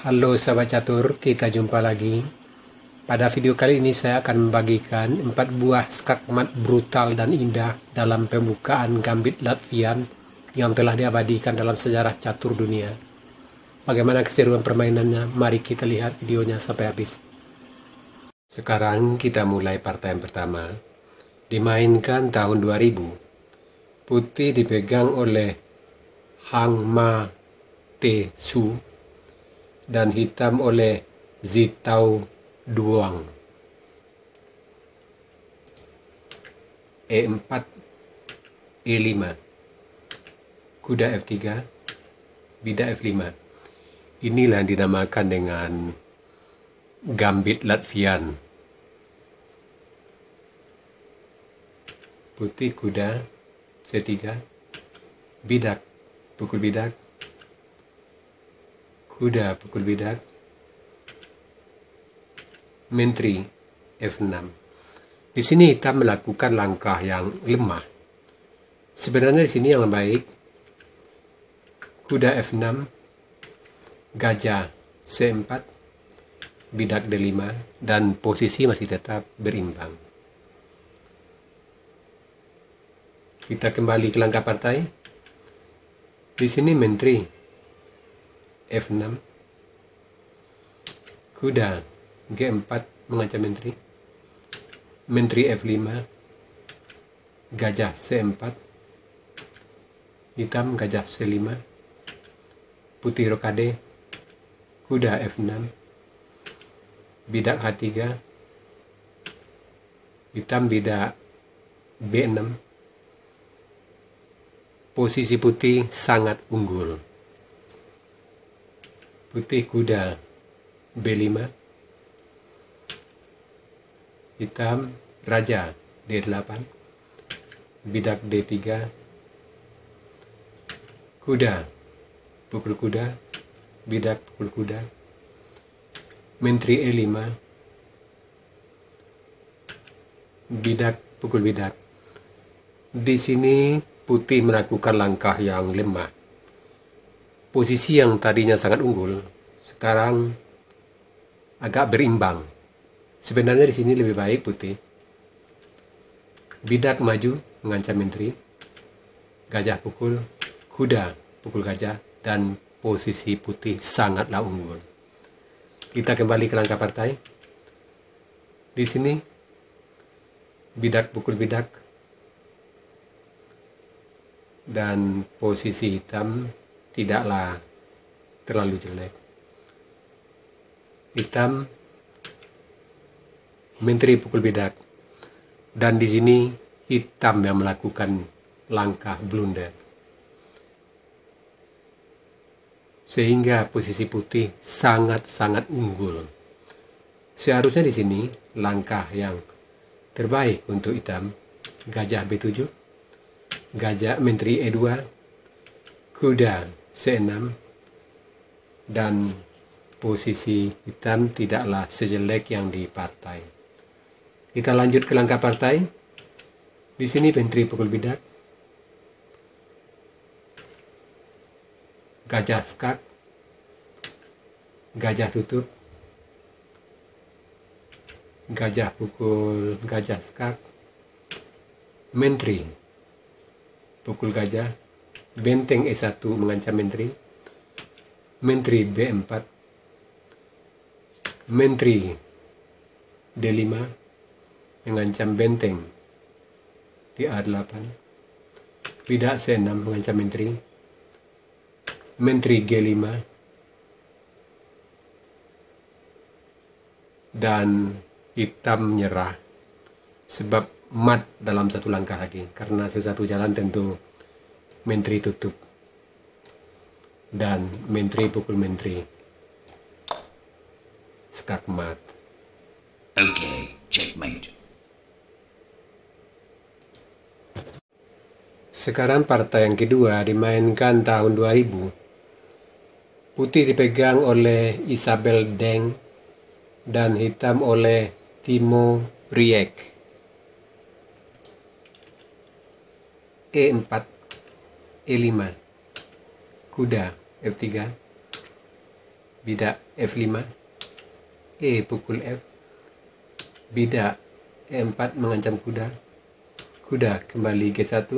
Halo sahabat catur, kita jumpa lagi. Pada video kali ini saya akan membagikan 4 buah skakmat brutal dan indah dalam pembukaan gambit Latvian yang telah diabadikan dalam sejarah catur dunia. Bagaimana keseruan permainannya? Mari kita lihat videonya sampai habis. Sekarang kita mulai partai yang pertama. Dimainkan tahun 2000. Putih dipegang oleh Hang Ma Te-su dan hitam oleh Zitao Duang. E4, E5, kuda F3, bidak F5. Inilah yang dinamakan dengan gambit Latvian. Putih kuda C3, bidak pukul bidak, kuda pukul bidak, menteri F6. Di sini hitam melakukan langkah yang lemah. Sebenarnya di sini yang baik kuda F6, gajah C4, bidak D5, dan posisi masih tetap berimbang. Kita kembali ke langkah partai. Di sini menteri F6, kuda G4 mengancam menteri, menteri F5, gajah C4, hitam gajah C5, putih rokade, kuda F6, bidak H3, hitam bidak B6. Posisi putih sangat unggul. Putih kuda B5, hitam raja D8, bidak D3, kuda pukul kuda, bidak pukul kuda, menteri E5, bidak pukul bidak. Di sini putih melakukan langkah yang lemah. Posisi yang tadinya sangat unggul, sekarang agak berimbang. Sebenarnya di sini lebih baik putih. Bidak maju mengancam menteri, gajah pukul, kuda pukul gajah, dan posisi putih sangatlah unggul. Kita kembali ke langkah partai. Di sini bidak pukul bidak, dan posisi hitam tidaklah terlalu jelek. Hitam menteri pukul bidak, dan di sini hitam yang melakukan langkah blunder, sehingga posisi putih sangat-sangat unggul. Seharusnya di sini langkah yang terbaik untuk hitam, gajah B7, gajah menteri E2, kuda C6, dan posisi hitam tidaklah sejelek yang di partai. Kita lanjut ke langkah partai. Di sini menteri pukul bidak, gajah skak, gajah tutup, gajah pukul gajah skak, menteri pukul gajah, benteng E1 mengancam menteri, menteri B4, menteri D5 mengancam benteng di A8, bidak C6 mengancam menteri, menteri G5, dan hitam menyerah sebab mat dalam satu langkah lagi, karena satu jalan tentu menteri tutup dan menteri pukul menteri. Skakmat. Okay, checkmate. Sekarang partai yang kedua dimainkan tahun 2000. Putih dipegang oleh Isabel Deng dan hitam oleh Timo Riek. E4, E5, kuda F3, bidak F5, pukul F, bidak E4 mengancam kuda, kuda kembali G1,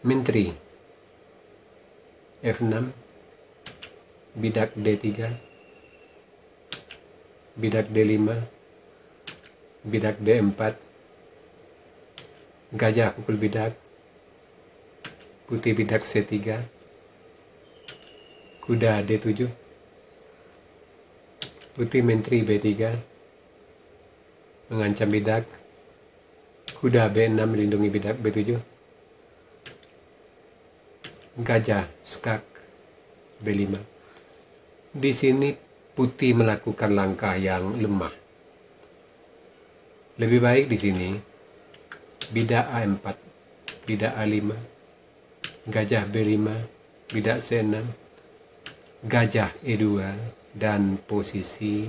menteri F6, bidak D3, bidak D5, bidak D4, gajah pukul bidak, putih bidak C3, kuda D7, putih menteri B3, mengancam bidak, kuda B6 melindungi bidak B7, gajah skak B5. Di sini putih melakukan langkah yang lemah. Lebih baik di sini bidak A4, bidak A5, gajah B5, bidak C6, gajah E2, dan posisi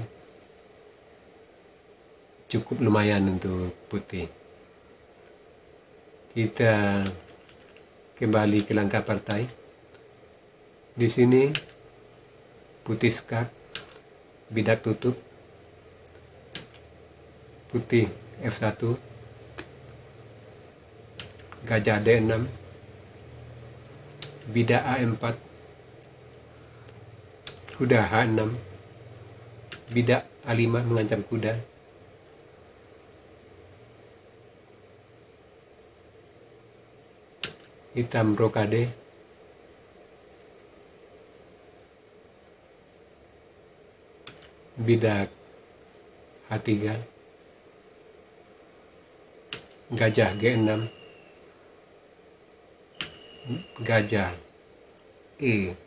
cukup lumayan untuk putih. Kita kembali ke langkah partai. Di sini putih skak, bidak tutup, putih F1, gajah D6, bidak A4, kuda H6, bidak A5 mengancam kuda, hitam rokade, bidak H3, gajah G6, gajah E3,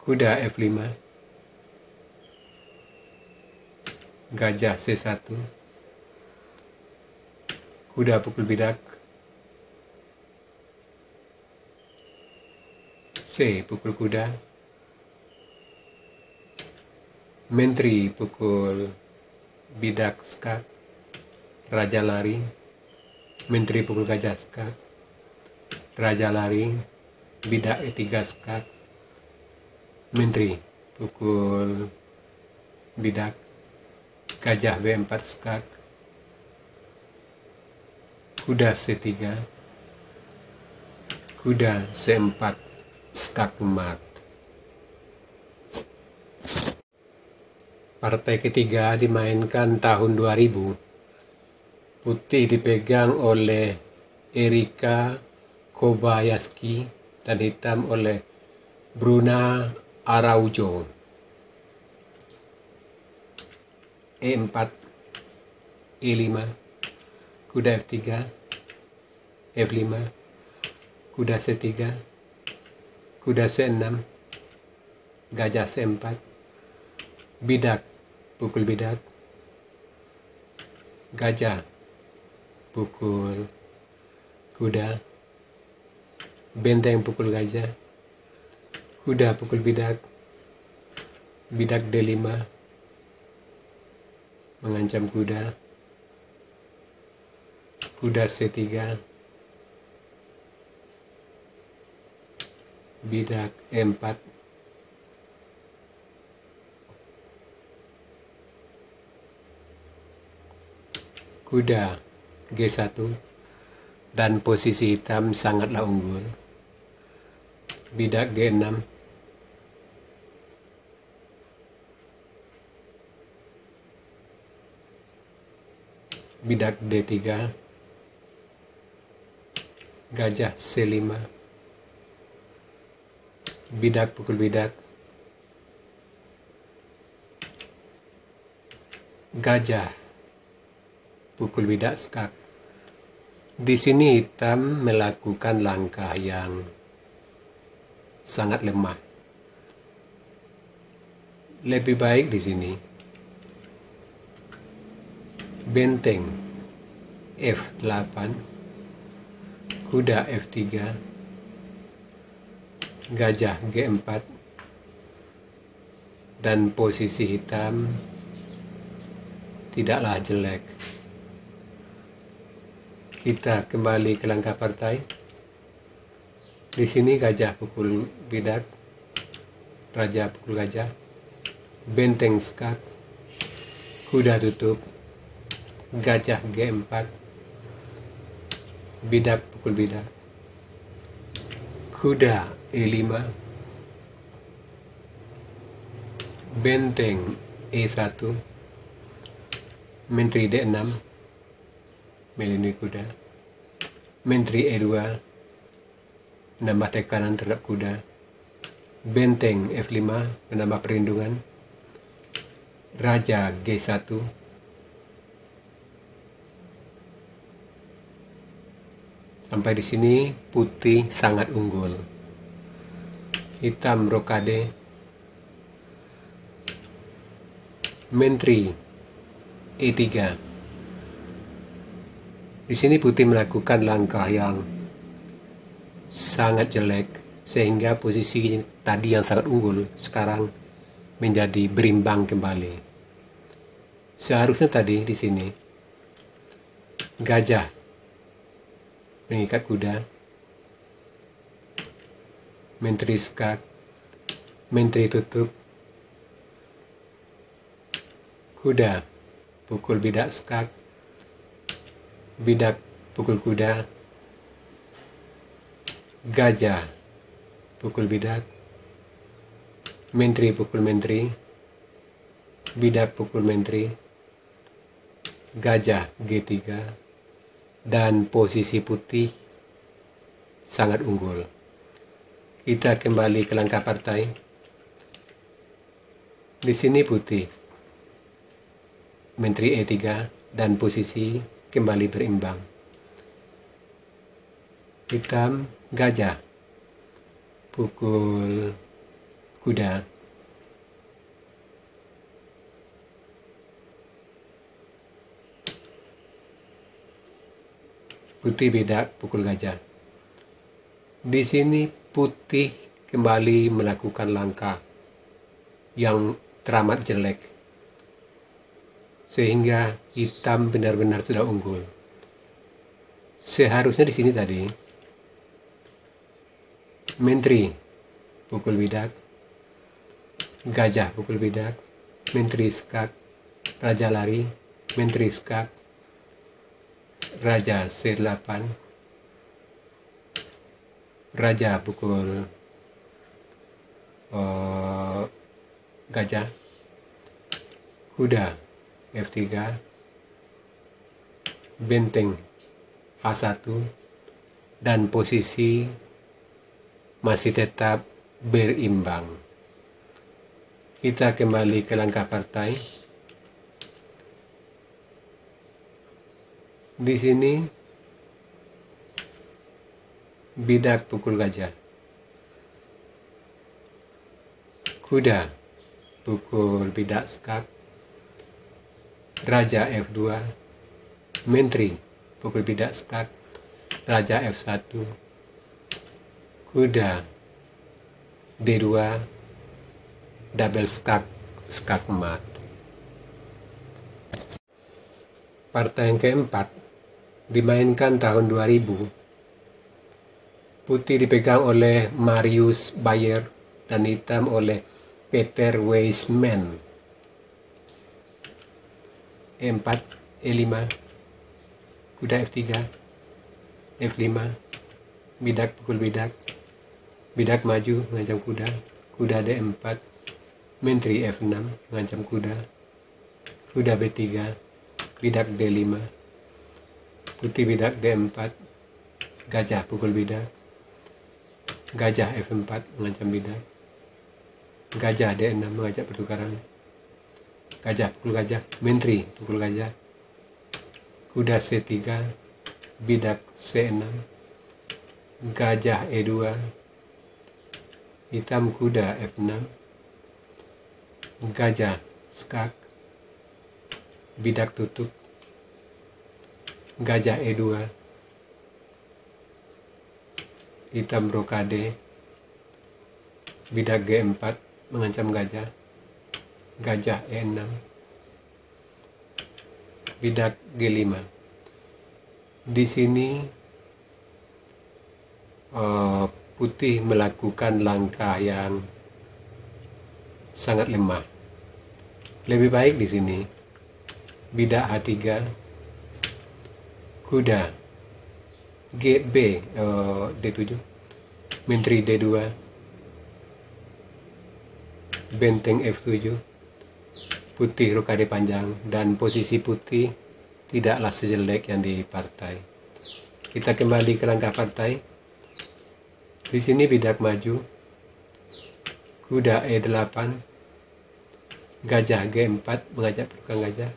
kuda F5, gajah C1, kuda pukul bidak, C pukul kuda, menteri pukul bidak skak, raja lari, menteri pukul gajah skak, raja lari, bidak E3 skak, menteri pukul bidak, gajah B4 skak, kuda C3, kuda C4 skak mat. Partai ketiga dimainkan tahun 2000. Putih dipegang oleh Erika Kobayashi dan hitam oleh Bruna Araujo. E4, E5, kuda F3, F5, kuda C3, kuda C6, gajah C4, bidak pukul bidak, gajah pukul kuda, benteng pukul gajah, kuda pukul bidak, bidak D5 mengancam kuda, kuda C3, bidak E4, kuda G1, dan posisi hitam sangatlah unggul, bidak G6, bidak D3, gajah C5, bidak pukul bidak, gajah pukul bidak skak. Di sini hitam melakukan langkah yang sangat lemah. Lebih baik di sini benteng F8, kuda F3, gajah G4, dan posisi hitam tidaklah jelek. Kita kembali ke langkah partai. Di sini gajah pukul bidak, raja pukul gajah, benteng skak, kuda tutup, gajah G4, bidak pukul bidak, kuda E5, benteng E1, menteri D6, melindungi kuda, menteri E2, menambah tekanan terhadap kuda, benteng F5, menambah perlindungan, raja G1, sampai di sini putih sangat unggul. Hitam rokade, menteri E3. Di sini putih melakukan langkah yang sangat jelek sehingga posisi tadi yang sangat unggul sekarang menjadi berimbang kembali. Seharusnya tadi di sini gajah mengikat kuda, menteri skak, menteri tutup, kuda pukul bidak skak, bidak pukul kuda, gajah pukul bidak, menteri pukul menteri, bidak pukul menteri, gajah G3, dan posisi putih sangat unggul. Kita kembali ke langkah partai. Di sini putih, menteri E3, dan posisi kembali berimbang. Hitam gajah pukul kuda, putih bidak pukul gajah. Di sini putih kembali melakukan langkah yang teramat jelek sehingga hitam benar-benar sudah unggul. Seharusnya di sini tadi menteri pukul bidak, gajah pukul bidak, menteri skak, raja lari, menteri skak, raja C8, raja pukul gajah, kuda F3, benteng A1, dan posisi masih tetap berimbang. Kita kembali ke langkah partai. Di sini bidak pukul gajah, kuda pukul bidak skak, raja F2, menteri pukul bidak skak, raja F1, kuda D2, double skak, skak mat. Partai yang keempat dimainkan tahun 2000. Putih dipegang oleh Marius Bayer dan hitam oleh Peter Weisman. E4, E5, kuda F3, F5, bidak pukul bidak, bidak maju mengancam kuda, kuda D4, menteri F6 mengancam kuda, kuda B3, bidak D5, putih bidak D4, gajah pukul bidak, gajah F4 mengancam bidak, gajah D6 mengajak pertukaran, gajah pukul gajah, menteri pukul gajah, kuda C3, bidak C6, gajah E2, hitam kuda F6, gajah skak, bidak tutup, gajah E2, hitam rokade, bidak G4 mengancam gajah, gajah E6, bidak G5. Di sini putih melakukan langkah yang sangat lemah. Lebih baik di sini bidak H3, kuda GB, D7, menteri D2, benteng F7, putih rokade panjang, dan posisi putih tidaklah sejelek yang di partai. Kita kembali ke langkah partai. Di sini bidak maju, kuda E8, gajah G4 mengajak pasukan gajah,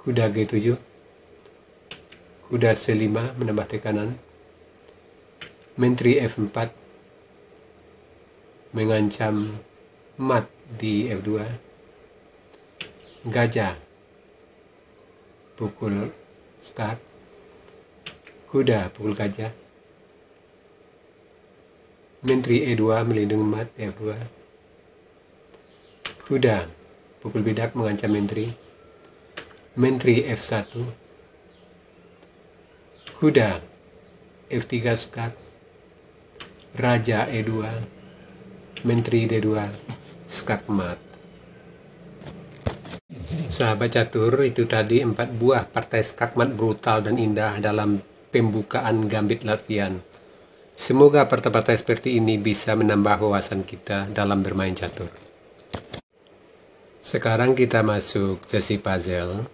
kuda G7, kuda C5 menambah tekanan, menteri F4 mengancam mat di F2, gajah pukul start, kuda pukul gajah, menteri E2 melindungi mat F2, kuda pukul bidak mengancam menteri, menteri F1, kuda F3 skak, raja E2, menteri D2 skak mat. Sahabat catur, itu tadi 4 buah partai skak mat brutal dan indah dalam pembukaan gambit Latvian. Semoga partai-partai seperti ini bisa menambah wawasan kita dalam bermain catur. Sekarang kita masuk sesi puzzle.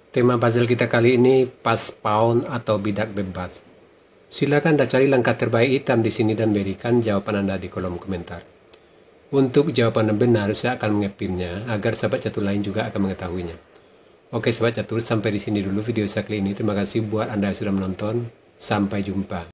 Tema puzzle kita kali ini pas pawn atau bidak bebas. Silakan Anda cari langkah terbaik hitam di sini dan berikan jawaban Anda di kolom komentar. Untuk jawaban yang benar, saya akan mengepinnya agar sahabat catur lain juga akan mengetahuinya. Oke sahabat catur, sampai di sini dulu video saya kali ini. Terima kasih buat Anda yang sudah menonton. Sampai jumpa.